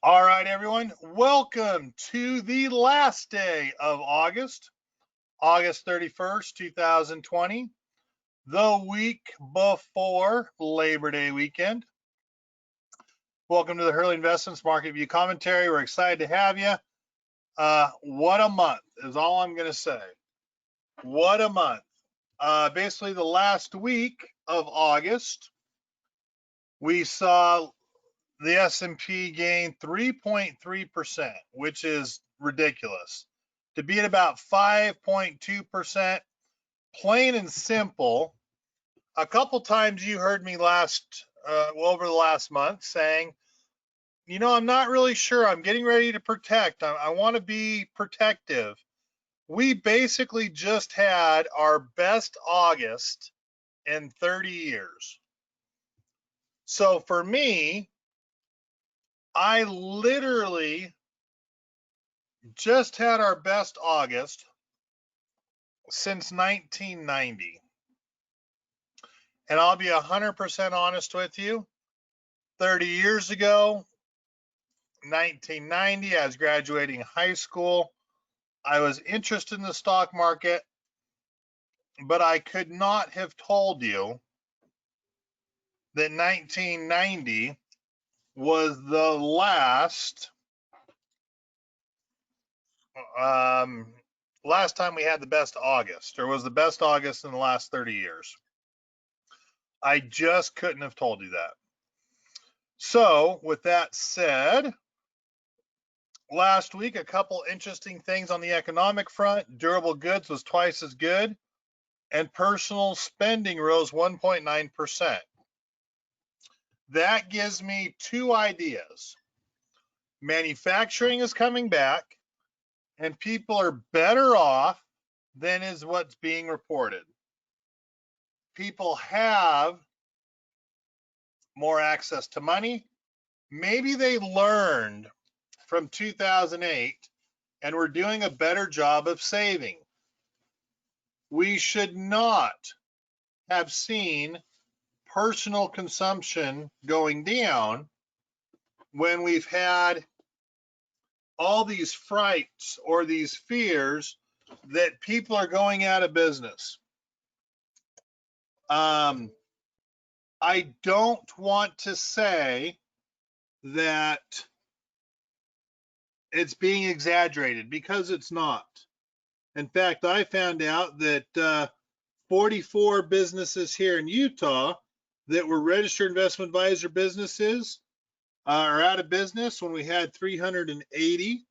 All right, everyone, welcome to the last day of August, August 31st, 2020, the week before Labor Day weekend. Welcome to the Hurley Investments Market View Commentary. We're excited to have you. What a month is all I'm going to say. What a month. Basically, the last week of August, we saw the S&P gained 3.3%, which is ridiculous. To be at about 5.2%, plain and simple. A couple times you heard me over the last month saying, I'm not really sure. I'm getting ready to protect. I want to be protective. We basically just had our best August in 30 years. So for me, I literally just had our best August since 1990. And I'll be 100% honest with you. 30 years ago, 1990, I was graduating high school. I was interested in the stock market, but I could not have told you that 1990 was the last time we had the best August, or was the best August in the last 30 years. I just couldn't have told you that. So with that said, last week, a couple interesting things on the economic front. Durable goods was twice as good, and personal spending rose 1.9%. That gives me two ideas. Manufacturing is coming back, and people are better off than is what's being reported. People have more access to money. Maybe they learned from 2008 and we're doing a better job of saving. We should not have seen personal consumption going down when we've had all these frights or these fears that people are going out of business. I don't want to say that it's being exaggerated, because it's not. In fact, I found out that 44 businesses here in Utah that were registered investment advisor businesses are out of business when we had 380.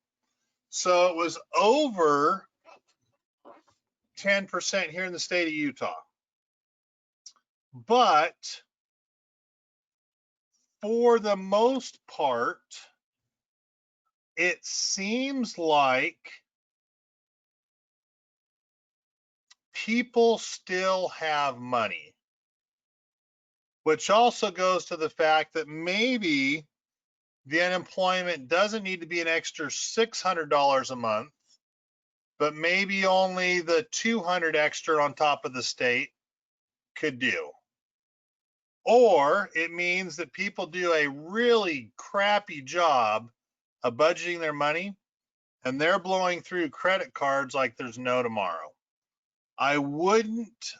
So it was over 10% here in the state of Utah. But for the most part, it seems like people still have money, which also goes to the fact that maybe the unemployment doesn't need to be an extra $600 a month, but maybe only the $200 extra on top of the state could do. Or it means that people do a really crappy job of budgeting their money, and they're blowing through credit cards like there's no tomorrow. I wouldn't,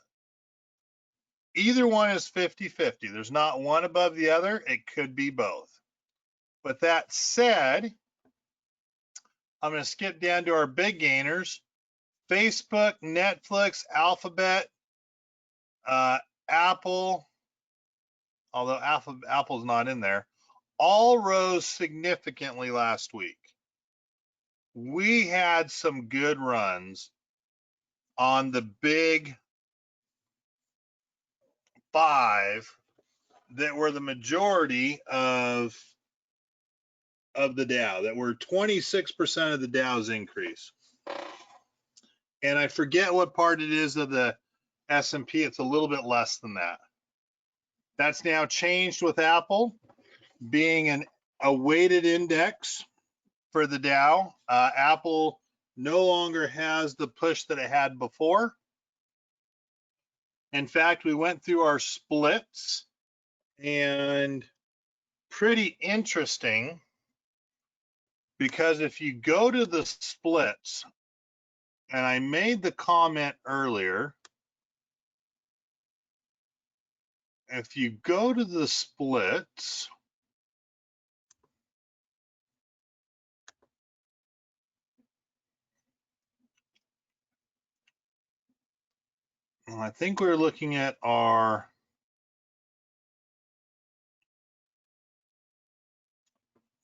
either one is 50-50. There's not one above the other. It could be both. With that said, I'm going to skip down to our big gainers. Facebook, Netflix, Alphabet, Apple, although Apple's not in there, all rose significantly last week. We had some good runs on the big five that were the majority of the Dow, that were 26% of the Dow's increase. And I forget what part it is of the S&P. It's a little bit less than that. That's now changed with Apple being a weighted index for the Dow. Apple no longer has the push that it had before. In fact, we went through our splits, and pretty interesting. because if you go to the splits, and I made the comment earlier, if you go to the splits, I think we're looking at our,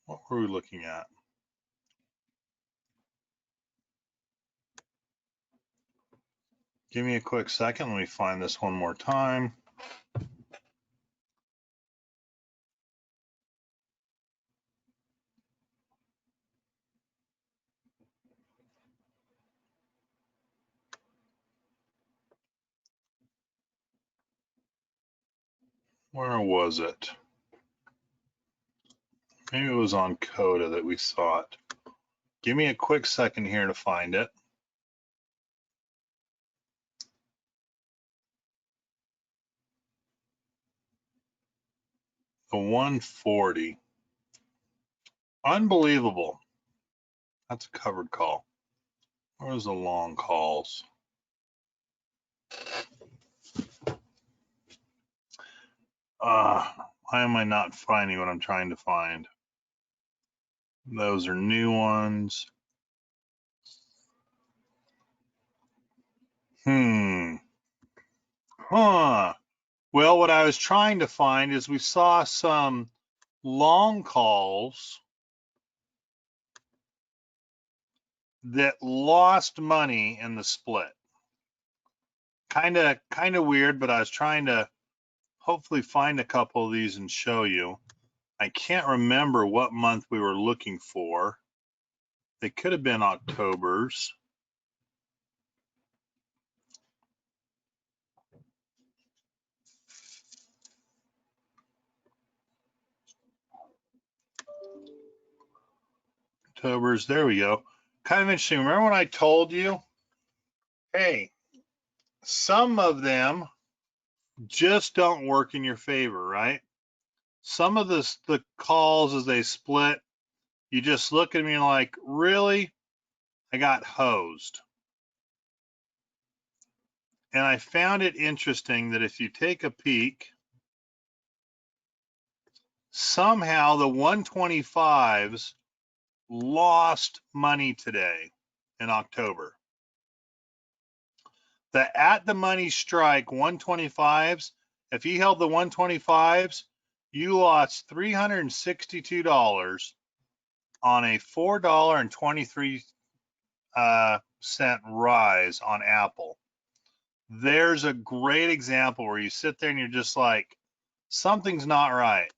what were we looking at? Give me a quick second. Let me find this one more time. Where was it? Maybe it was on Coda that we saw it. Give me a quick second here to find it. The 140. Unbelievable. That's a covered call. Where's the long calls? Why am I not finding what I'm trying to find? Those are new ones. Well, what I was trying to find is we saw some long calls that lost money in the split. Kind of weird, but I was trying to hopefully find a couple of these and show you. I can't remember what month we were looking for. They could have been October's. October's, there we go. Kind of interesting. Remember when I told you, hey, some of them just don't work in your favor, right? Some of the calls as they split, you just look at me and like, really? I got hosed. And I found it interesting that if you take a peek, somehow the 125s lost money today in October. The at the money strike 125s, if you held the 125s, you lost $362 on a $4.23 rise on Apple. There's a great example where you sit there and you're just like, something's not right.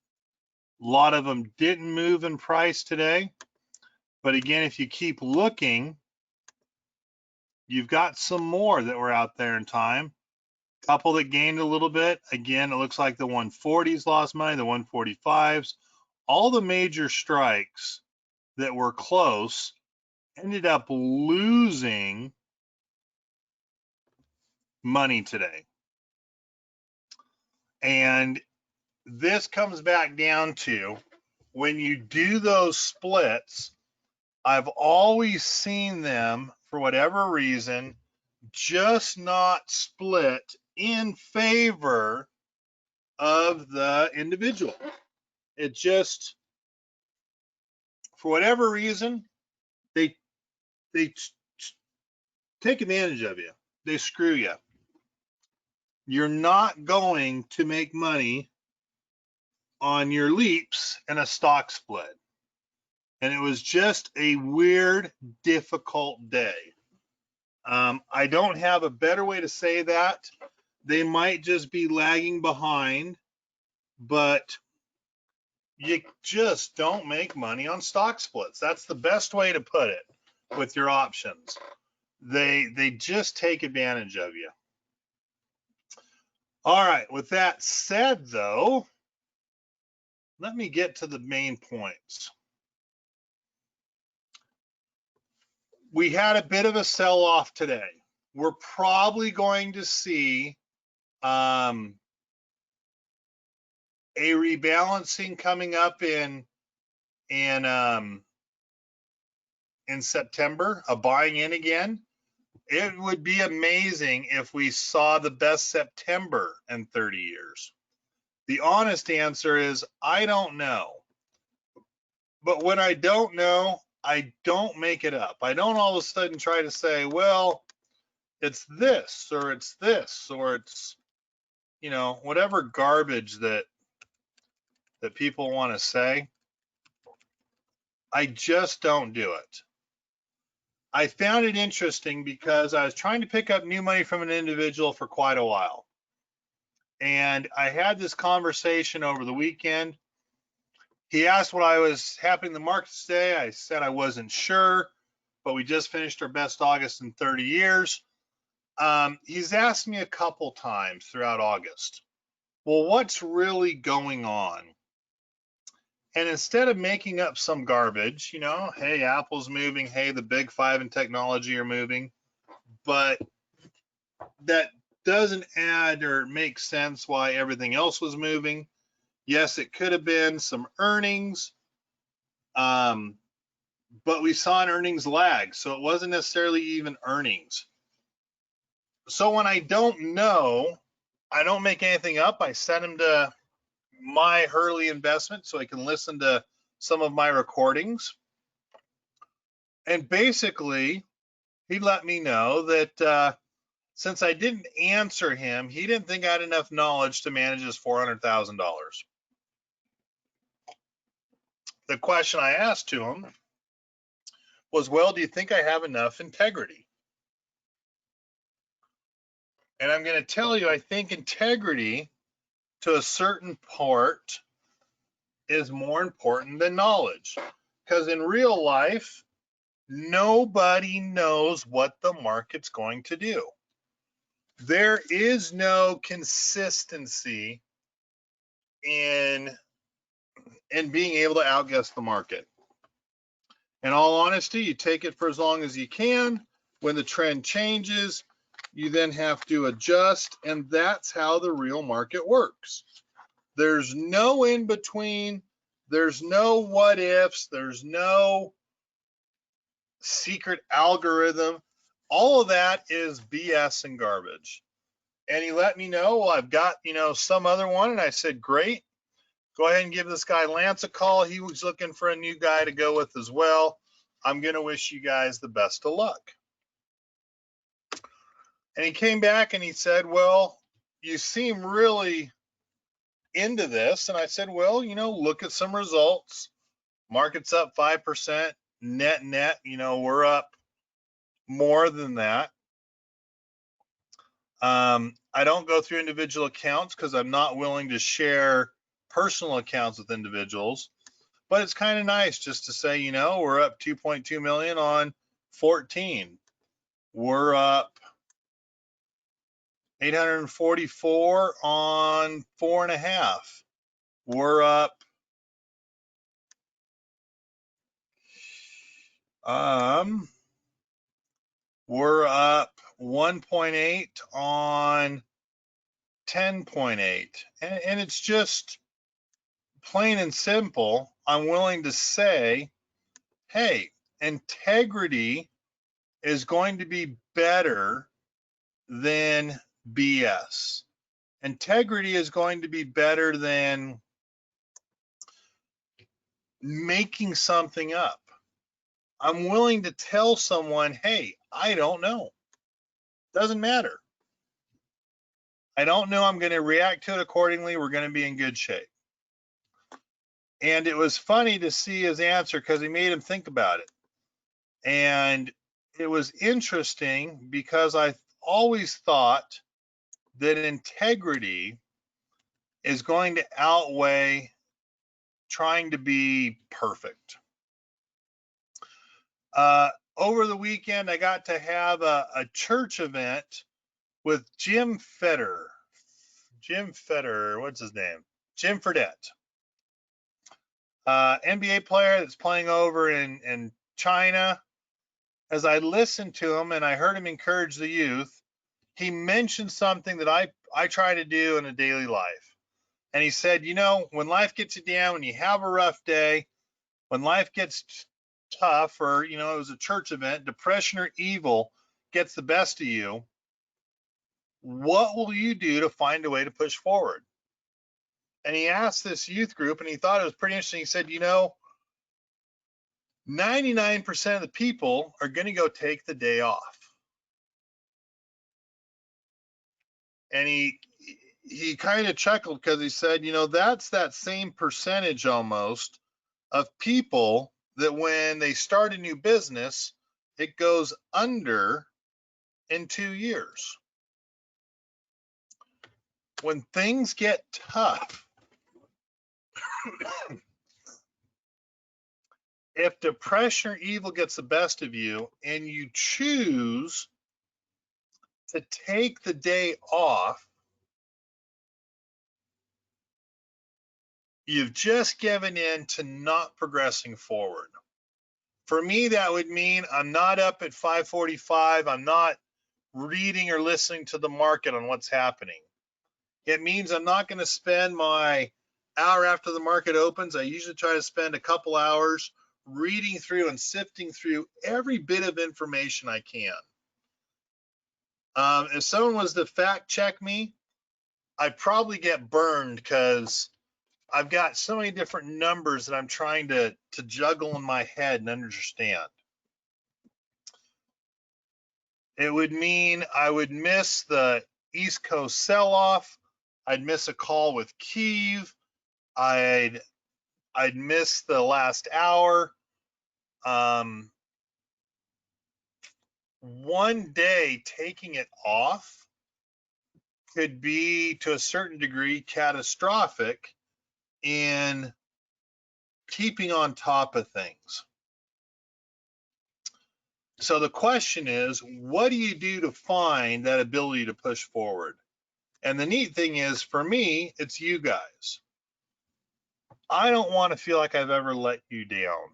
A lot of them didn't move in price today. But again, if you keep looking, you've got some more that were out there in time. A couple that gained a little bit. Again, it looks like the 140s lost money, the 145s. All the major strikes that were close ended up losing money today. And this comes back down to when you do those splits, I've always seen them, for whatever reason, just not split in favor of the individual. It just, for whatever reason, they take advantage of you. They screw you. You're not going to make money on your leaps in a stock split. And it was just a weird, difficult day. I don't have a better way to say that. They might just be lagging behind, but you just don't make money on stock splits. That's the best way to put it with your options. They just take advantage of you. All right, with that said, though, let me get to the main points. We had a bit of a sell-off today. We're probably going to see a rebalancing coming up in in September, a buying in again. It would be amazing if we saw the best September in 30 years. The honest answer is I don't know. But when I don't know, I don't make it up. I don't all of a sudden try to say, well, it's this or it's this or it's, you know, whatever garbage that people want to say. I just don't do it. I found it interesting because I was trying to pick up new money from an individual for quite a while. And I had this conversation over the weekend. He asked what I was happening in the markets today. I said I wasn't sure, but we just finished our best August in 30 years. He's asked me a couple times throughout August, well, what's really going on? And instead of making up some garbage, you know, hey, Apple's moving, hey, the big five in technology are moving, but that doesn't add or make sense why everything else was moving. Yes, it could have been some earnings, but we saw an earnings lag, so it wasn't necessarily even earnings. So when I don't know, I don't make anything up. I send him to my Hurley Investments so I can listen to some of my recordings. And basically, he let me know that since I didn't answer him, he didn't think I had enough knowledge to manage his $400,000. The question I asked to him was, well, do you think I have enough integrity? And I'm going to tell you, I think integrity to a certain part is more important than knowledge. Because in real life, nobody knows what the market's going to do. There is no consistency in being able to outguess the market. In all honesty, you take it for as long as you can. When the trend changes, you then have to adjust, and that's how the real market works. There's no in between. There's no what ifs. There's no secret algorithm. All of that is BS and garbage. And he let me know, well, I've got, you know, some other one. And I said, great. Go ahead and give this guy Lance a call. He was looking for a new guy to go with as well. I'm going to wish you guys the best of luck. And he came back and he said, well, you seem really into this. And I said, well, you know, look at some results. Market's up 5%, net, you know, we're up more than that. I don't go through individual accounts because I'm not willing to share personal accounts with individuals, but it's kind of nice just to say, you know, we're up 2.2 million on 14. We're up 844 on 4.5. We're up we're up 1.8 on 10.8, and it's just plain and simple. I'm willing to say, hey, integrity is going to be better than BS. Integrity is going to be better than making something up. I'm willing to tell someone, hey, I don't know. Doesn't matter. I don't know. I'm going to react to it accordingly. We're going to be in good shape. And it was funny to see his answer because he made him think about it. And it was interesting because I always thought that integrity is going to outweigh trying to be perfect. Over the weekend, I got to have a church event with Jim Federer. What's his name? Jim Fredette. NBA player that's playing over in China. As I listened to him and I heard him encourage the youth, he mentioned something that I try to do in a daily life. And he said, you know, when life gets you down, when you have a rough day, when life gets tough, or it was a church event, depression or evil gets the best of you, what will you do to find a way to push forward? And he asked this youth group, and he thought it was pretty interesting. He said, 99% of the people are going to go take the day off. And he kind of chuckled because he said, that's that same percentage almost of people that when they start a new business, it goes under in 2 years. When things get tough, if depression or evil gets the best of you and you choose to take the day off, you've just given in to not progressing forward. For me, that would mean I'm not up at 5:45. I'm not reading or listening to the market on what's happening. It means I'm not going to spend my hour after the market opens. I usually try to spend a couple hours reading through and sifting through every bit of information I can. If someone was to fact check me, I'd probably get burned because I've got so many different numbers that I'm trying to juggle in my head and understand. It would mean I would miss the East Coast sell-off. I'd miss a call with Kiev. I'd miss the last hour. One day taking it off could be, to a certain degree, catastrophic in keeping on top of things. So the question is, what do you do to find that ability to push forward? And the neat thing is, for me, it's you guys. I don't want to feel like I've ever let you down.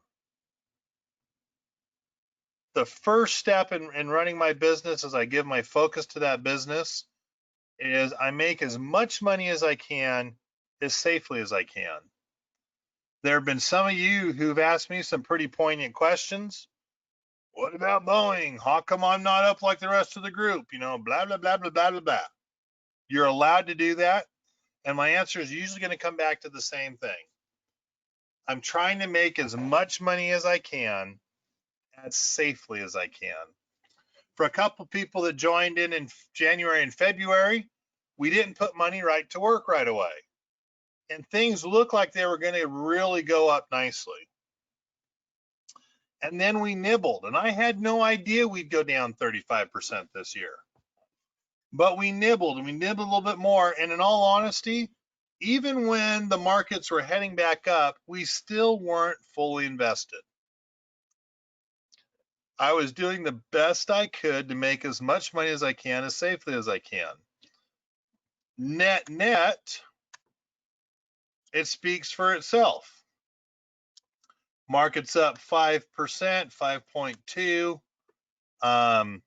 The first step in running my business as I give my focus to that business is I make as much money as I can, as safely as I can. There have been some of you who've asked me some pretty poignant questions. What about Boeing? How come I'm not up like the rest of the group? Blah, blah, blah, blah, blah, blah, blah. You're allowed to do that. And my answer is usually going to come back to the same thing. I'm trying to make as much money as I can, as safely as I can. For a couple people that joined in January and February, we didn't put money right to work right away. And things looked like they were going to really go up nicely. And then we nibbled, and I had no idea we'd go down 35% this year. But we nibbled, and we nibbled a little bit more. And in all honesty, even when the markets were heading back up, we still weren't fully invested. I was doing the best I could to make as much money as I can, as safely as I can. Net, it speaks for itself. Market's up 5%, 5.2.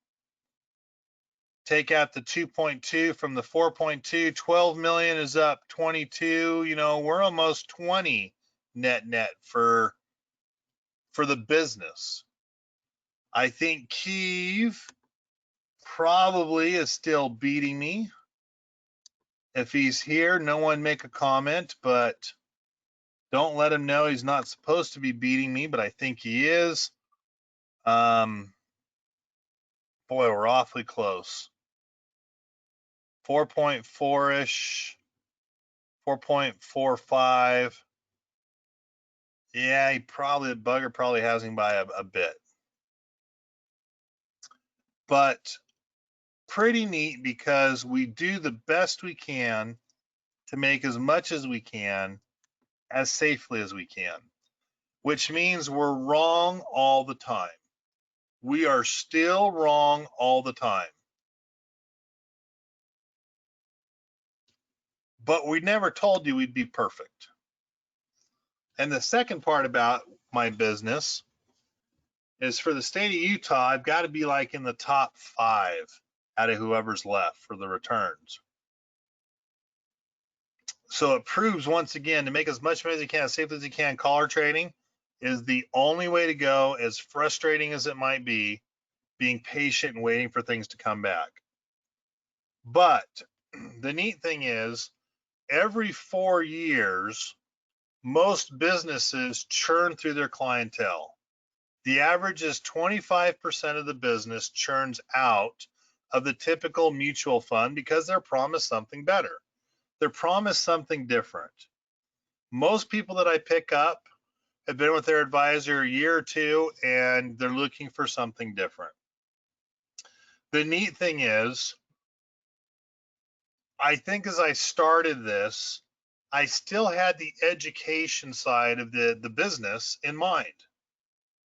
Take out the 2.2 from the 4.2, 12 million is up 22. We're almost 20 net for the business. I think Kiev probably is still beating me. If he's here, no one make a comment, but don't let him know he's not supposed to be beating me, but I think he is. Boy, we're awfully close. 4.4-ish, 4.45. Yeah, the bugger probably has him by a bit. But pretty neat because we do the best we can to make as much as we can, as safely as we can, which means we're wrong all the time. We are still wrong all the time. But we never told you we'd be perfect. And the second part about my business is, for the state of Utah, I've got to be like in the top 5 out of whoever's left for the returns. So it proves, once again, to make as much money as you can, as safely as you can, collar trading, is the only way to go, as frustrating as it might be, being patient and waiting for things to come back. But the neat thing is, every 4 years, most businesses churn through their clientele. The average is 25% of the business churns out of the typical mutual fund because they're promised something better. They're promised something different. Most people that I pick up have been with their advisor a year or two, and they're looking for something different. The neat thing is, I think as I started this, I still had the education side of the business in mind.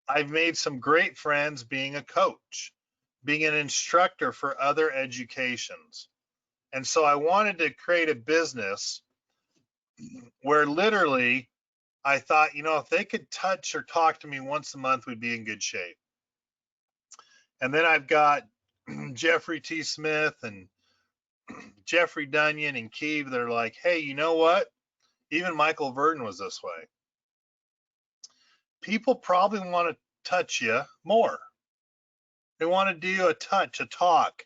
I've made some great friends being a coach, being an instructor for other educations. And so I wanted to create a business where literally I thought, if they could touch or talk to me once a month, we'd be in good shape. And then I've got Jeffrey T. Smith and Jeffrey Dunyan and Keeve that are like, hey, you know what? Even Michael Verdon was this way. People probably want to touch you more. They want to do a touch, a talk,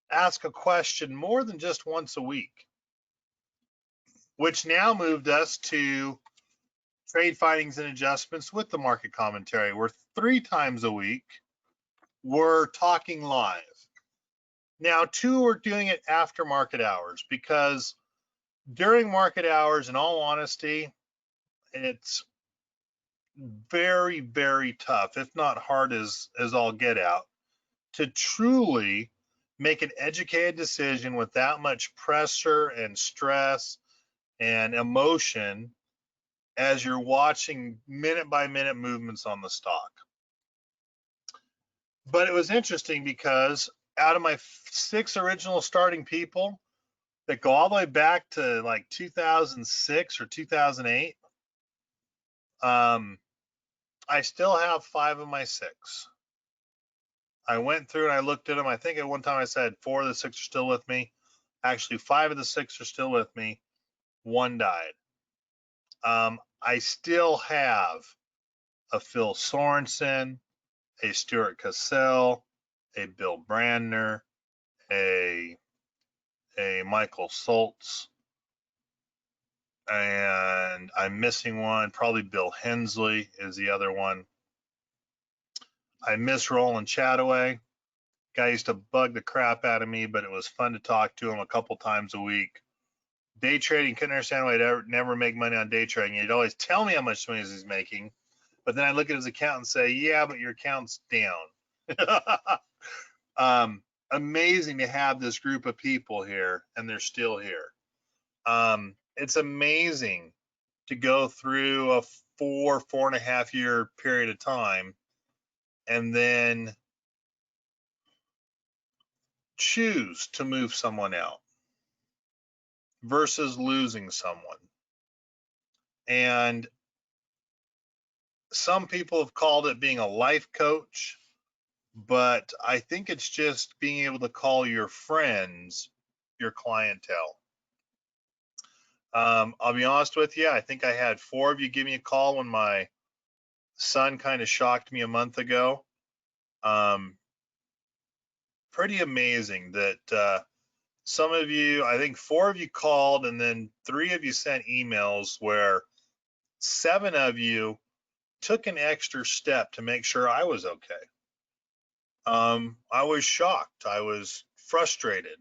ask a question more than just once a week, which now moved us to trade findings and adjustments with the market commentary. We're 3 times a week. We're talking live. Now, 2 are doing it after market hours, because during market hours, in all honesty, it's very, very tough, if not hard as all get out, to truly make an educated decision with that much pressure and stress and emotion as you're watching minute by minute movements on the stock. But it was interesting because out of my 6 original starting people that go all the way back to like 2006 or 2008, I still have 5 of my 6. I went through and I looked at them. I think at one time I said 4 of the 6 are still with me. Actually, 5 of the 6 are still with me. 1 died. I still have a Phil Sorensen, a Stuart Cassell, a Bill Brandner, a Michael Schultz, and I'm missing one. Probably Bill Hensley is the other one. I miss Roland Chataway. Guy used to bug the crap out of me, but it was fun to talk to him a couple times a week. Day trading, couldn't understand why I'd never make money on day trading. He'd always tell me how much money he's making, but then I look at his account and say, yeah, but your account's down. Amazing to have this group of people here, and they're still here. It's amazing to go through a 4.5 year period of time and then choose to move someone out versus losing someone. And some people have called it being a life coach, but I think it's just being able to call your friends your clientele. I'll be honest with you, I think I had 4 of you give me a call when my son kind of shocked me a month ago. Pretty amazing that some of you, I think 4 of you called, and then 3 of you sent emails where 7 of you took an extra step to make sure I was okay. I was shocked. I was frustrated.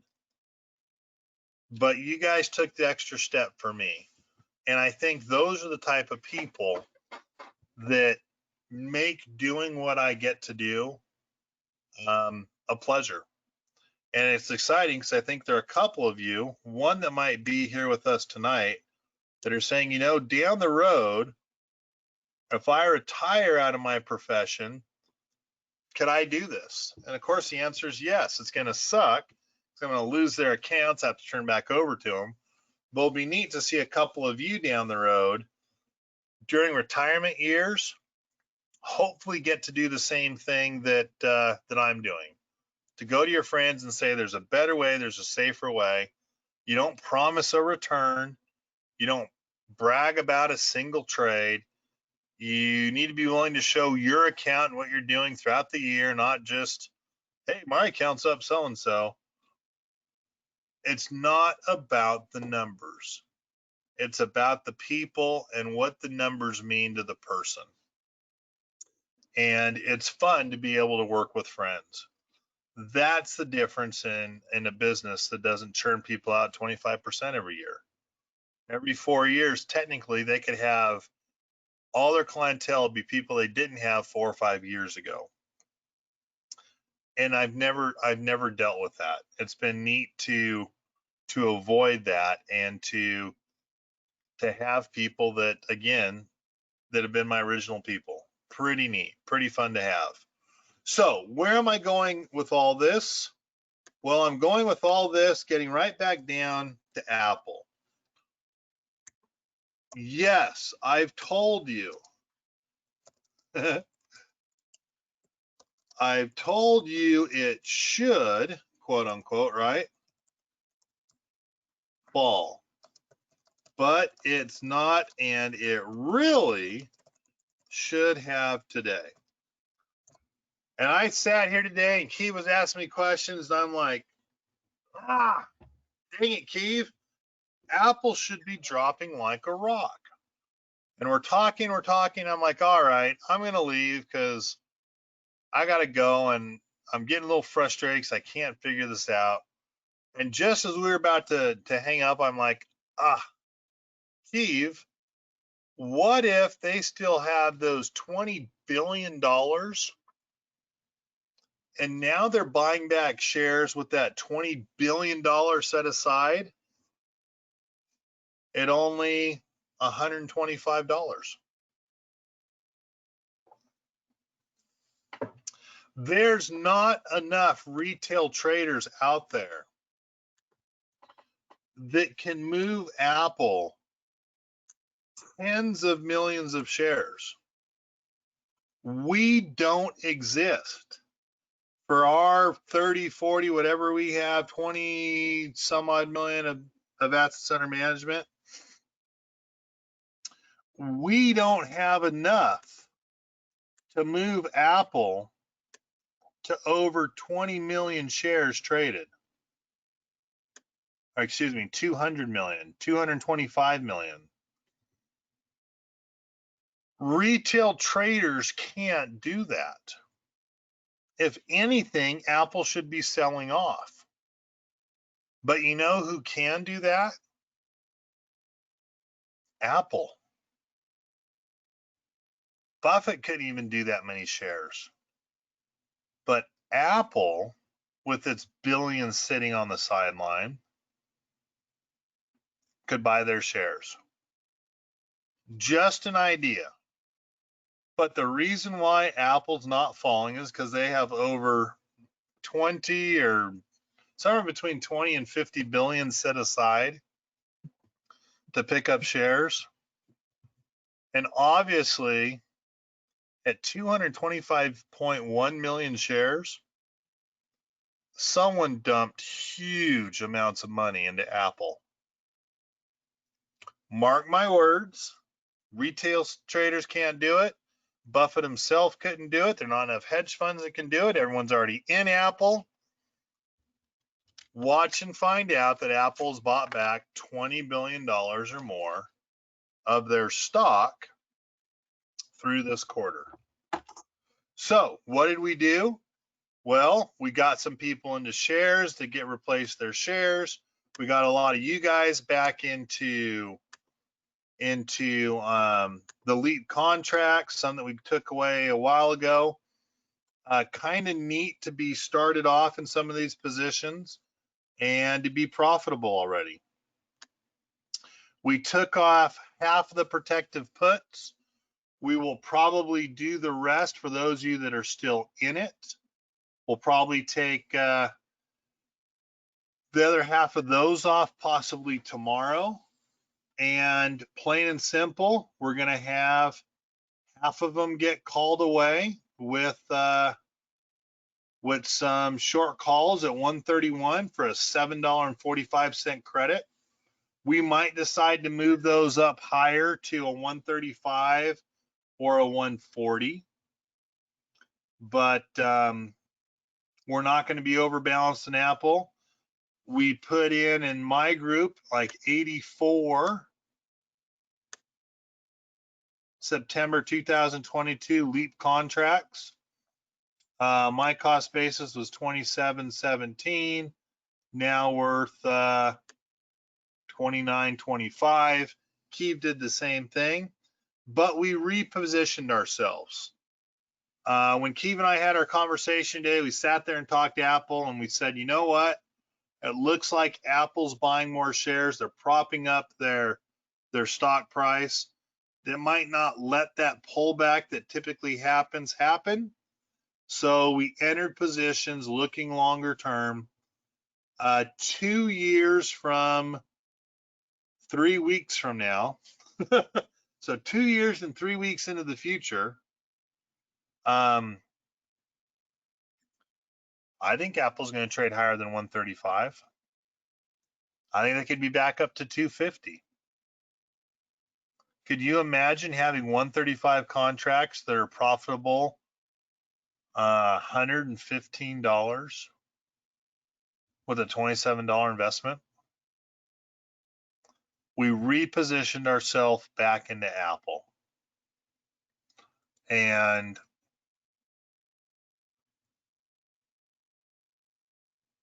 But you guys took the extra step for me. And I think those are the type of people that make doing what I get to do a pleasure. And it's exciting because I think there are a couple of you, one that might be here with us tonight, that are saying, down the road, if I retire out of my profession, could I do this? And of course, the answer is yes. It's going to suck. I'm going to lose their accounts, have to turn back over to them. But it'll be neat to see a couple of you down the road during retirement years, hopefully get to do the same thing that I'm doing. To go to your friends and say, there's a better way, there's a safer way. You don't promise a return. You don't brag about a single trade. You need to be willing to show your account and what you're doing throughout the year, not just, hey, my account's up so-and-so. It's not about the numbers. It's about the people and what the numbers mean to the person. And it's fun to be able to work with friends. That's the difference in a business that doesn't churn people out 25% every year. Every 4 years, technically, they could have all their clientele be people they didn't have 4 or 5 years ago. And I've never dealt with that. It's been neat to avoid that and to have people that, again, that have been my original people. Pretty neat, pretty fun to have. So where am I going with all this? Well, I'm going with all this, getting right back down to Apple. Yes, I've told you. I've told you it should, quote unquote, right? Fall. But it's not, and it really should have today. And I sat here today and Keith was asking me questions, and I'm like, dang it, Keith. Apple should be dropping like a rock. And we're talking. I'm like, all right, I'm going to leave because I got to go, and I'm getting a little frustrated because I can't figure this out. And just as we were about to hang up, I'm like, Steve, what if they still have those $20 billion and now they're buying back shares with that $20 billion set aside at only $125? There's not enough retail traders out there that can move Apple tens of millions of shares. We don't exist. For our 30, 40, whatever we have, 20 some odd million of assets under management, we don't have enough to move Apple to over 20 million shares traded. Or excuse me, 200 million, 225 million. Retail traders can't do that. If anything, Apple should be selling off. But you know who can do that? Apple. Buffett couldn't even do that many shares. But Apple, with its billions sitting on the sideline, could buy their shares. Just an idea. But the reason why Apple's not falling is because they have over 20 or somewhere between 20 and 50 billion set aside to pick up shares. And obviously, at 225.1 million shares, someone dumped huge amounts of money into Apple. Mark my words, retail traders can't do it. Buffett himself couldn't do it. There are not enough hedge funds that can do it. Everyone's already in Apple. Watch and find out that Apple's bought back $20 billion or more of their stock through this quarter. So what did we do? Well, we got some people into shares to get replace their shares. We got a lot of you guys back into the elite contracts, some that we took away a while ago. Kind of neat to be started off in some of these positions and to be profitable already. We took off half of the protective puts. We will probably do the rest for those of you that are still in it. We'll probably take the other half of those off possibly tomorrow. And plain and simple, we're going to have half of them get called away with some short calls at 131 for a $7.45 credit. We might decide to move those up higher to a 135 or a 140, but we're not going to be overbalanced in Apple. We put in my group like 84 September 2022 LEAP contracts. My cost basis was 27.17, now worth 29.25. Keeve did the same thing, but we repositioned ourselves. When Keeve and I had our conversation today, we sat there and talked Apple, and we said, you know what? It looks like Apple's buying more shares. They're propping up their stock price. They might not let that pullback that typically happens happen. So we entered positions looking longer term. 2 years from 3 weeks from now. So 2 years and 3 weeks into the future, I think Apple's going to trade higher than 135. I think they could be back up to 250. Could you imagine having 135 contracts that are profitable $115 with a $27 investment? We repositioned ourselves back into Apple. And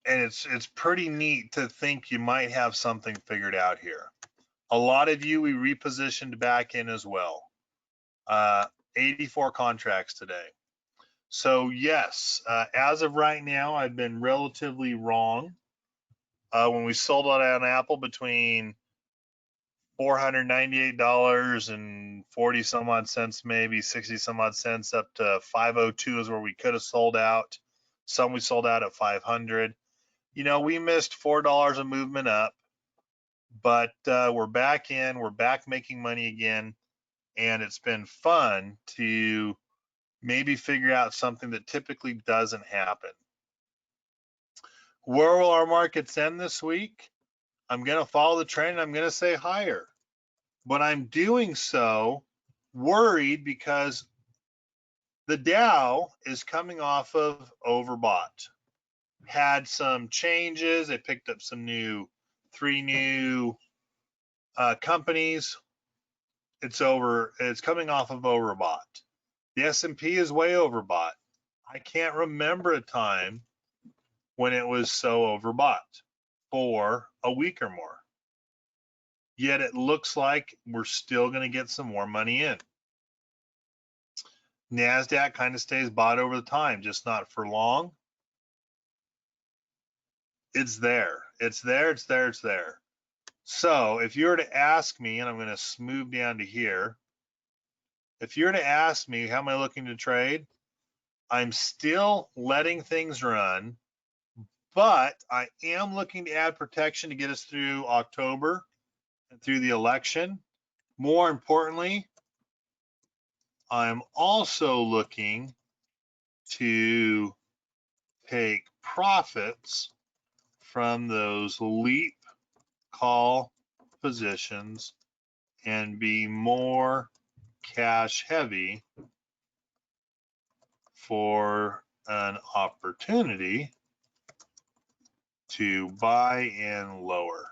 it's pretty neat to think you might have something figured out here. A lot of you we repositioned back in as well. 84 contracts today. So yes, as of right now, I've been relatively wrong. When we sold out on Apple between $498 and 40 some odd cents, maybe 60 some odd cents, up to 502 is where we could have sold out. Some we sold out at 500. You know, we missed $4 a movement up, but we're back in, we're back making money again, and it's been fun to maybe figure out something that typically doesn't happen. Where will our markets end this week? I'm going to follow the trend. I'm going to say higher, but I'm doing so worried because the Dow is coming off of overbought. Had some changes. They picked up some three new companies. It's coming off of overbought. The S&P is way overbought. I can't remember a time when it was so overbought for a week or more. Yet it looks like we're still going to get some more money in. NASDAQ kind of stays bought over the time, just not for long. It's there. It's there. It's there. It's there. So if you were to ask me, and I'm going to move down to here, if you were to ask me how am I looking to trade, I'm still letting things run, but I am looking to add protection to get us through October and through the election. More importantly, I'm also looking to take profits from those LEAP call positions and be more cash heavy for an opportunity to buy in lower.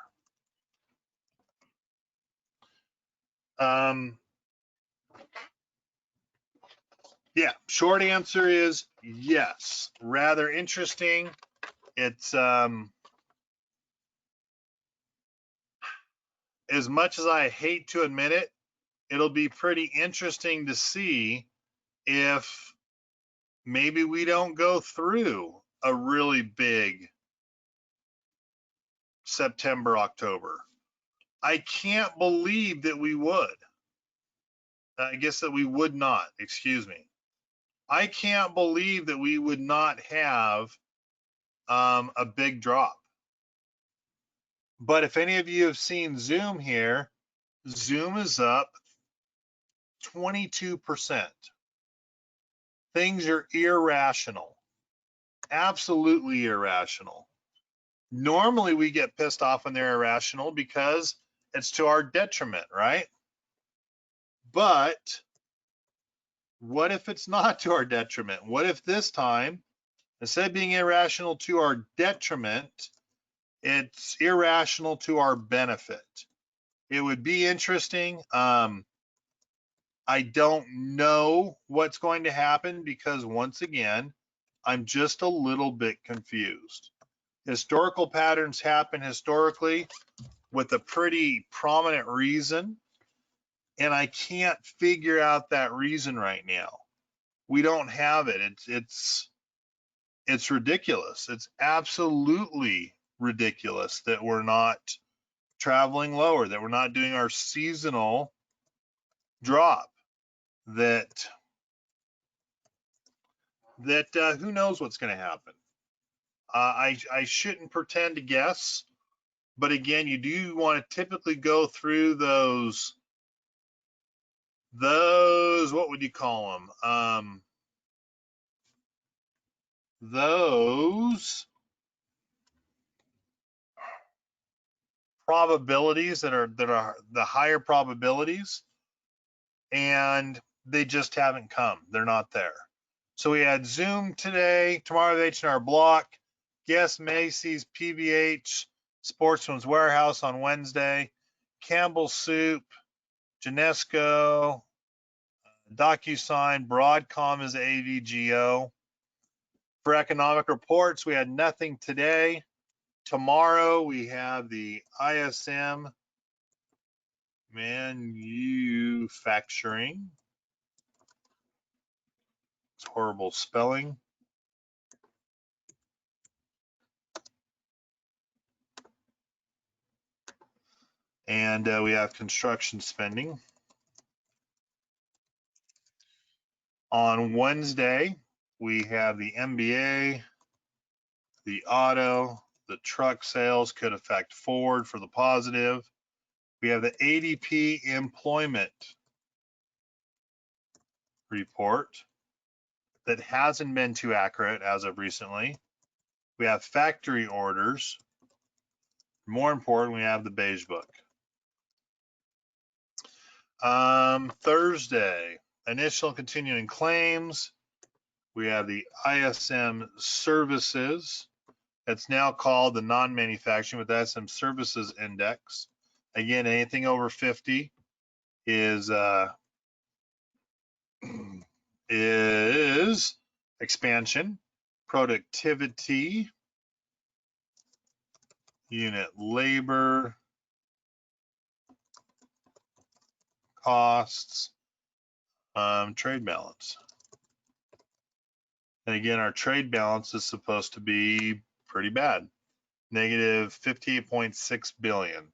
Yeah, short answer is yes. Rather interesting. It's as much as I hate to admit it, it'll be pretty interesting to see if maybe we don't go through a really big September, October. I can't believe that we would. I guess that we would not, excuse me. I can't believe that we would not have a big drop. But if any of you have seen Zoom here, Zoom is up 22%. Things are irrational, absolutely irrational. Normally we get pissed off when they're irrational because it's to our detriment, right? But What if it's not to our detriment? What if this time, instead of being irrational to our detriment, it's irrational to our benefit? It would be interesting. I don't know what's going to happen because, once again, I'm just a little bit confused. Historical patterns happen historically with a pretty prominent reason, and I can't figure out that reason right now. We don't have it. It's ridiculous. It's absolutely ridiculous that we're not traveling lower, that we're not doing our seasonal drop, that who knows what's going to happen. I shouldn't pretend to guess, but again, you do want to typically go through those what would you call them? Those probabilities that are the higher probabilities, and they just haven't come. They're not there. So we had Zoom today, tomorrow H&R Block, Guess Macy's, PVH, Sportsman's Warehouse on Wednesday, Campbell Soup, Genesco, DocuSign, Broadcom is AVGO. For economic reports, we had nothing today. Tomorrow we have the ISM manufacturing. It's horrible spelling. And we have construction spending. On Wednesday, we have the MBA, the auto, the truck sales could affect Ford for the positive. We have the ADP employment report that hasn't been too accurate as of recently. We have factory orders. More important, we have the beige book. Thursday, initial continuing claims. We have the ISM services. It's now called the non-manufacturing with ISM services index. Again, anything over 50 is expansion, productivity, unit labor, costs, trade balance. And again, our trade balance is supposed to be pretty bad, negative 58.6 billion.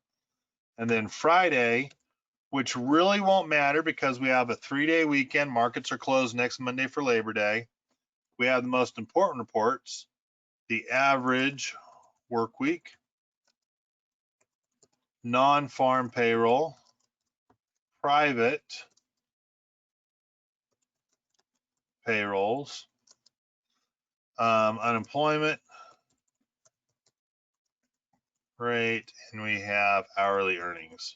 And then Friday, which really won't matter because we have a 3-day weekend. Markets are closed next Monday for Labor Day. We have the most important reports, the average work week, non-farm payroll, private payrolls, unemployment rate, and we have hourly earnings.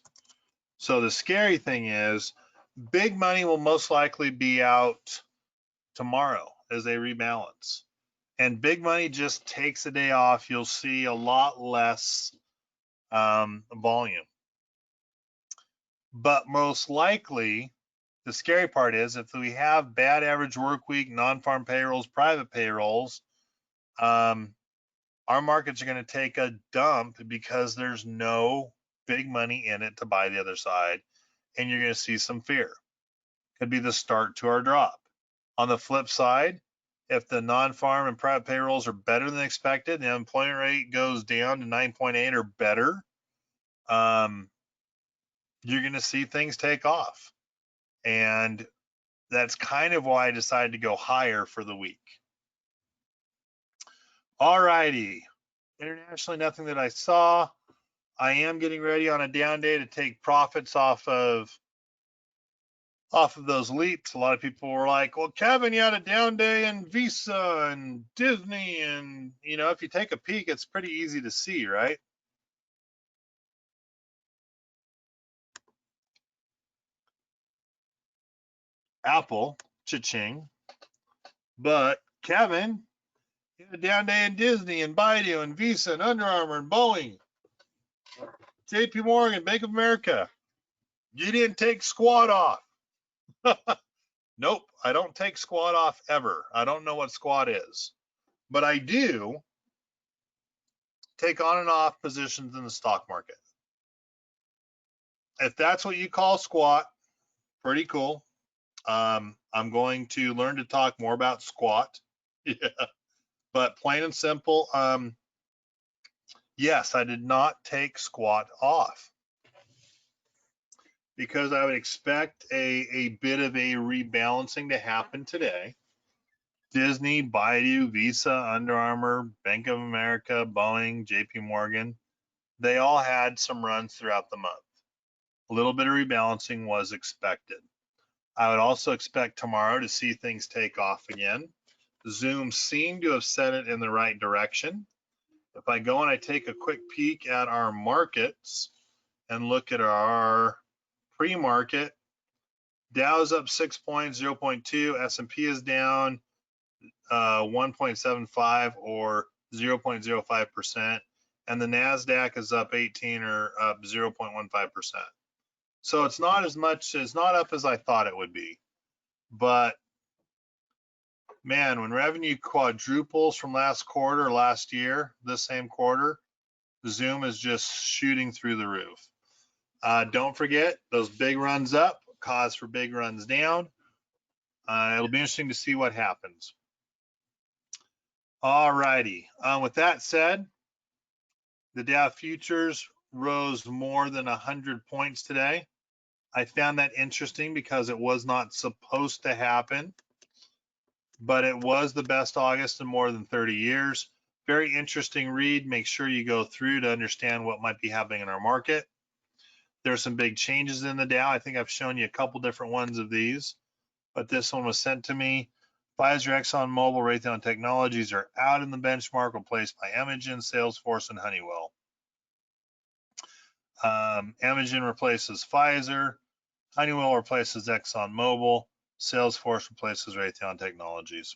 So the scary thing is big money will most likely be out tomorrow as they rebalance. And big money just takes a day off. You'll see a lot less volume. But most likely, the scary part is if we have bad average work week, non-farm payrolls, private payrolls, our markets are going to take a dump because there's no big money in it to buy the other side, and you're going to see some fear. Could be the start to our drop. On the flip side, if the non-farm and private payrolls are better than expected, the unemployment rate goes down to 9.8 or better, you're going to see things take off. And that's kind of why I decided to go higher for the week. All righty. Internationally, nothing that I saw. I am getting ready on a down day to take profits off of those leaps. A lot of people were like, well, Kevin, you had a down day in Visa and Disney. And, you know, if you take a peek, it's pretty easy to see, right? Apple Cha-ching. But Kevin, you had a down day in Disney and Baidu and Visa and Under Armour and Boeing, JP Morgan, Bank of America. You didn't take squat off. Nope, I don't take squat off ever. I don't know what squat is, but I do take on and off positions in the stock market. If that's what you call squat, pretty cool. I'm going to learn to talk more about squat. Yeah. But plain and simple, yes, I did not take squat off because I would expect a bit of a rebalancing to happen today. Disney, Baidu, Visa, Under Armour, Bank of America, Boeing, JP Morgan, they all had some runs throughout the month. A little bit of rebalancing was expected. I would also expect tomorrow to see things take off again. Zoom seemed to have set it in the right direction. If I go and I take a quick peek at our markets and look at our pre-market, Dow's up 6 points, 0.2, S&P is down 1.75 or 0.05%, and the NASDAQ is up 18 or up 0.15%. So it's not as much, it's not up as I thought it would be. But man, when revenue quadruples from last quarter, last year, this same quarter, Zoom is just shooting through the roof. Don't forget, those big runs up cause for big runs down. It'll be interesting to see what happens. All righty. With that said, the Dow futures rose more than 100 points today. I found that interesting because it was not supposed to happen, but it was the best August in more than 30 years. Very interesting read. Make sure you go through to understand what might be happening in our market. There's some big changes in the Dow. I think I've shown you a couple different ones of these, but this one was sent to me. Pfizer, ExxonMobil, Raytheon Technologies are out in the benchmark, replaced by Imogen, Salesforce, and Honeywell. Imogen replaces Pfizer, Honeywell replaces ExxonMobil, Salesforce replaces Raytheon Technologies.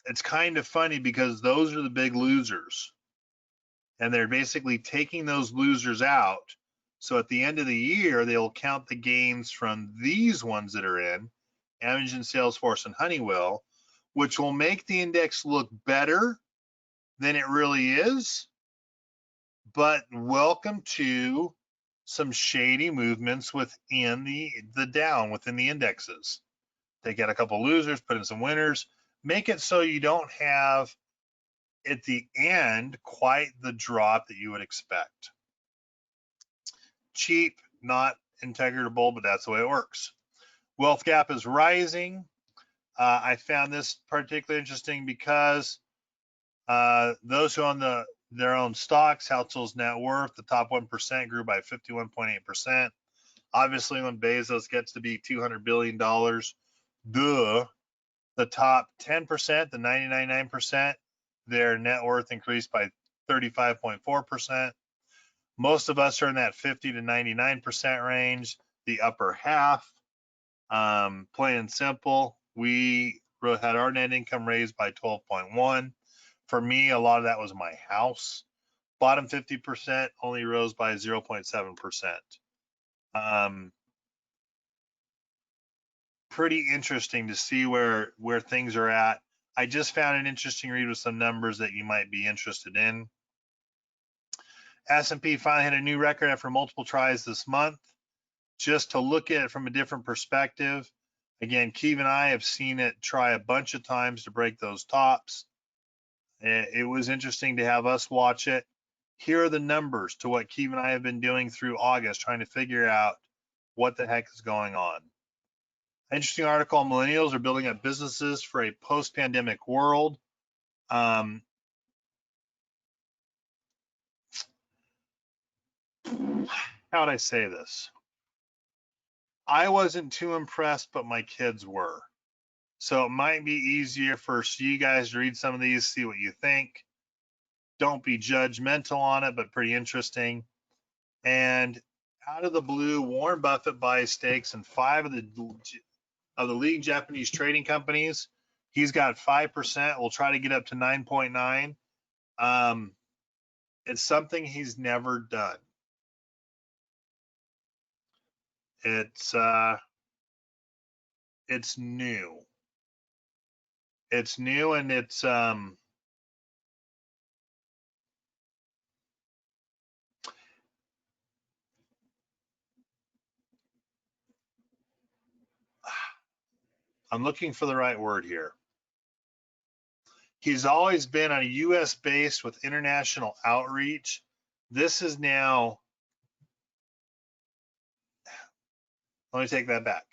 It's kind of funny because those are the big losers, and they're basically taking those losers out. So at the end of the year, they'll count the gains from these ones that are in, Imogen, Salesforce, and Honeywell, which will make the index look better than it really is. But welcome to some shady movements within the Dow, within the indexes. They get a couple losers, put in some winners, make it so you don't have at the end quite the drop that you would expect. Cheap, not integratable, but that's the way it works. Wealth gap is rising. I found this particularly interesting because those who own their own stocks, households net worth, the top 1% grew by 51.8%. Obviously, when Bezos gets to be $200 billion, the top 10%, the 99.9%, their net worth increased by 35.4%. Most of us are in that 50 to 99% range, the upper half. Plain and simple, we had our net income raised by 12.1. For me, a lot of that was my house. Bottom 50% only rose by 0.7%. Pretty interesting to see where things are at. I just found an interesting read with some numbers that you might be interested in. S&P finally had a new record after multiple tries this month. Just to look at it from a different perspective, again, Keeve and I have seen it try a bunch of times to break those tops. It was interesting to have us watch it. Here are the numbers to what Keeve and I have been doing through August, trying to figure out what the heck is going on. Interesting article on millennials are building up businesses for a post-pandemic world. How would I say this? I wasn't too impressed, but my kids were. So it might be easier for you guys to read some of these, see what you think. Don't be judgmental on it, but pretty interesting. And out of the blue, Warren Buffett buys stakes in 5 of the leading Japanese trading companies. He's got 5%. We'll try to get up to 9.9. It's something he's never done. It's new. It's new, and it's I'm looking for the right word here. He's always been on a U.S. based with international outreach. This is now, let me take that back.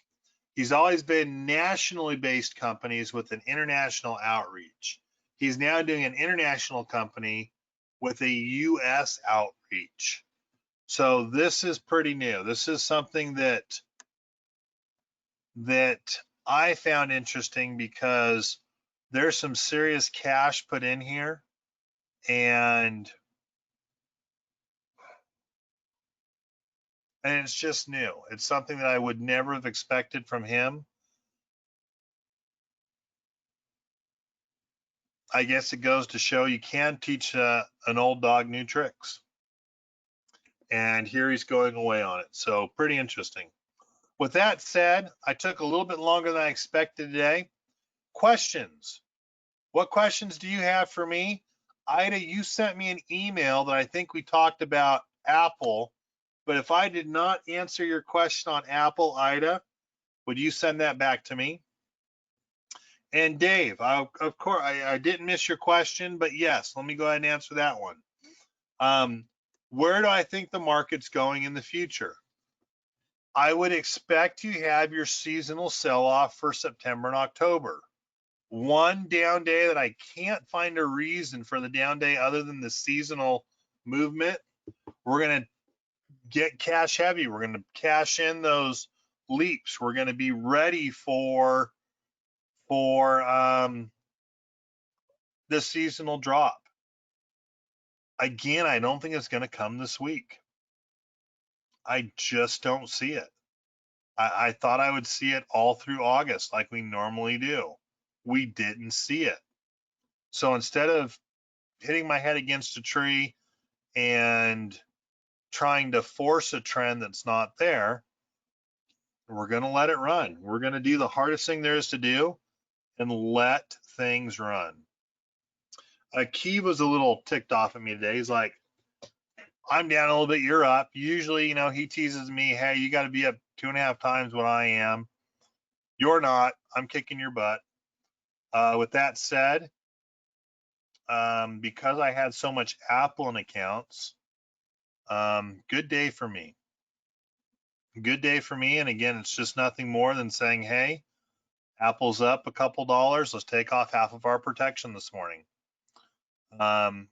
He's always been nationally based companies with an international outreach. He's now doing an international company with a U.S. outreach. So this is pretty new. This is something that I found interesting because there's some serious cash put in here, and it's just new. It's something that I would never have expected from him. I guess it goes to show you can teach an old dog new tricks. And here he's going away on it. So pretty interesting. With that said, I took a little bit longer than I expected today. Questions. What questions do you have for me? Ida, you sent me an email that I think we talked about Apple, but if I did not answer your question on Apple, Ida, would you send that back to me? And Dave, of course, I didn't miss your question, but yes, let me go ahead and answer that one. Where do I think the market's going in the future? I would expect you have your seasonal sell-off for September and October. One down day that I can't find a reason for the down day other than the seasonal movement. We're going to get cash heavy. We're going to cash in those leaps. We're going to be ready for the seasonal drop. Again, I don't think it's going to come this week. I just don't see it. I thought I would see it all through August like we normally do. We didn't see it. So instead of hitting my head against a tree and trying to force a trend that's not there, we're going to let it run. We're going to do the hardest thing there is to do and let things run. Key was a little ticked off at me today. He's like, I'm down a little bit, you're up. Usually, he teases me, hey, you got to be up 2.5 times what I am. You're not. I'm kicking your butt. With that said, because I had so much Apple in accounts, good day for me. Good day for me. And again, it's just nothing more than saying, hey, Apple's up a couple dollars. Let's take off half of our protection this morning.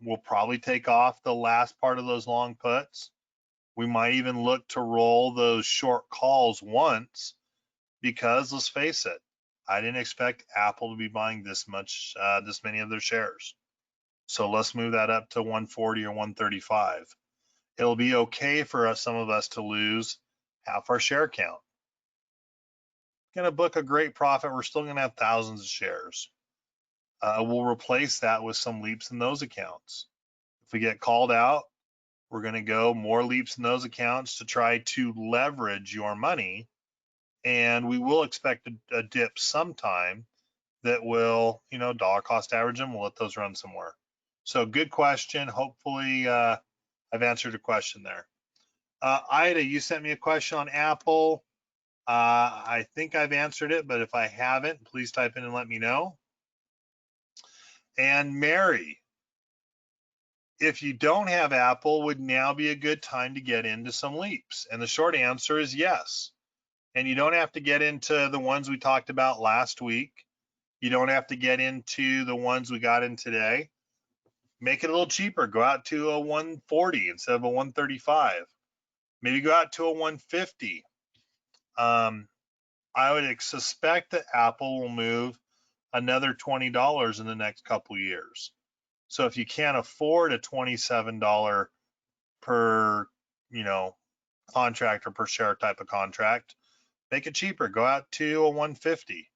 We'll probably take off the last part of those long puts. We might even look to roll those short calls once because let's face it, I didn't expect Apple to be buying this many of their shares. So let's move that up to 140 or 135. It'll be okay for some of us to lose half our share count. Going to book a great profit. We're still going to have thousands of shares. We'll replace that with some leaps in those accounts. If we get called out, we're going to go more leaps in those accounts to try to leverage your money. And we will expect a dip sometime that will, dollar cost average them. We'll let those run somewhere. So good question. Hopefully I've answered your question there. Ida, you sent me a question on Apple. I think I've answered it, but if I haven't, please type in and let me know. And Mary, if you don't have Apple, would now be a good time to get into some leaps? And the short answer is yes. And you don't have to get into the ones we talked about last week. You don't have to get into the ones we got in today. Make it a little cheaper. Go out to a 140 instead of a 135. Maybe go out to a 150. I would suspect that Apple will move another $20 in the next couple years. So if you can't afford a $27 per, contract or per share type of contract. Make it cheaper. Go out to a 150.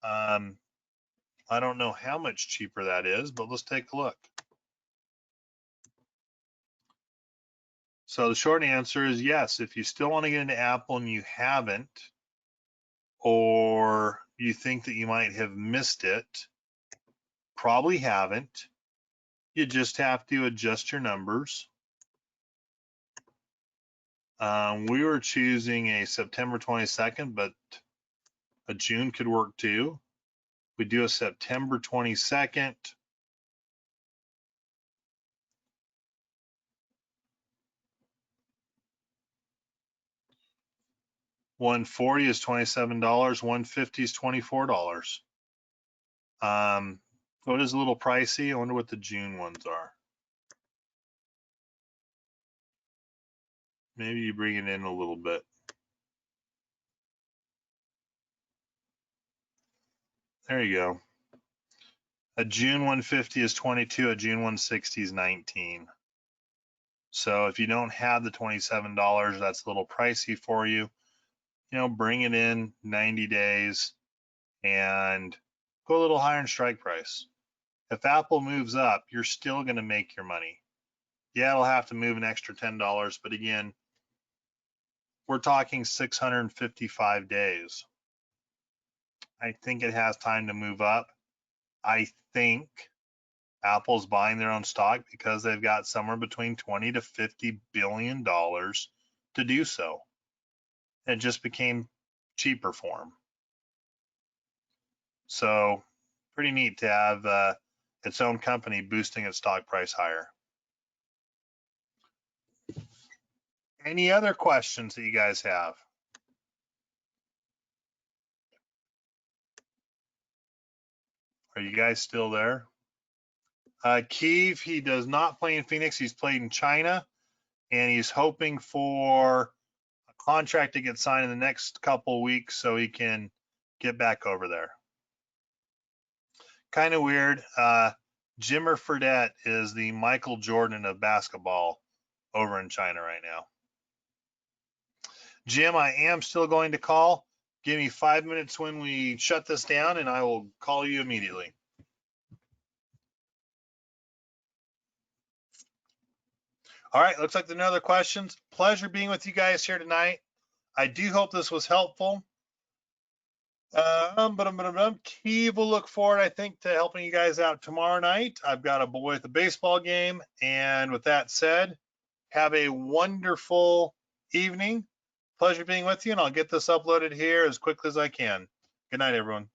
I don't know how much cheaper that is, but let's take a look. So the short answer is yes. If you still want to get into Apple and you haven't, or you think that you might have missed it, probably haven't. You just have to adjust your numbers. We were choosing a September 22nd, but a June could work too. We do a September 22nd. $140 is $27. $150 is $24. What is a little pricey? I wonder what the June ones are. Maybe you bring it in a little bit. There you go. A June 150 is 22, a June 160 is 19. So if you don't have the $27, that's a little pricey for you. You know, bring it in 90 days and go a little higher in strike price. If Apple moves up, you're still going to make your money. Yeah, it'll have to move an extra $10, but again, we're talking 655 days. I think it has time to move up. I think Apple's buying their own stock because they've got somewhere between 20 to 50 billion dollars to do so. It just became cheaper for them. So pretty neat to have its own company boosting its stock price higher. Any other questions that you guys have? Are you guys still there? Kiev, he does not play in Phoenix. He's played in China, and he's hoping for a contract to get signed in the next couple weeks so he can get back over there. Kind of weird. Jimmer Fredette is the Michael Jordan of basketball over in China right now. Jim, I am still going to call. Give me 5 minutes when we shut this down, and I will call you immediately. All right, looks like there are no other questions. Pleasure being with you guys here tonight. I do hope this was helpful. Kiev will look forward, I think, to helping you guys out tomorrow night. I've got a boy at the baseball game. And with that said, have a wonderful evening. Pleasure being with you, and I'll get this uploaded here as quickly as I can. Good night, everyone.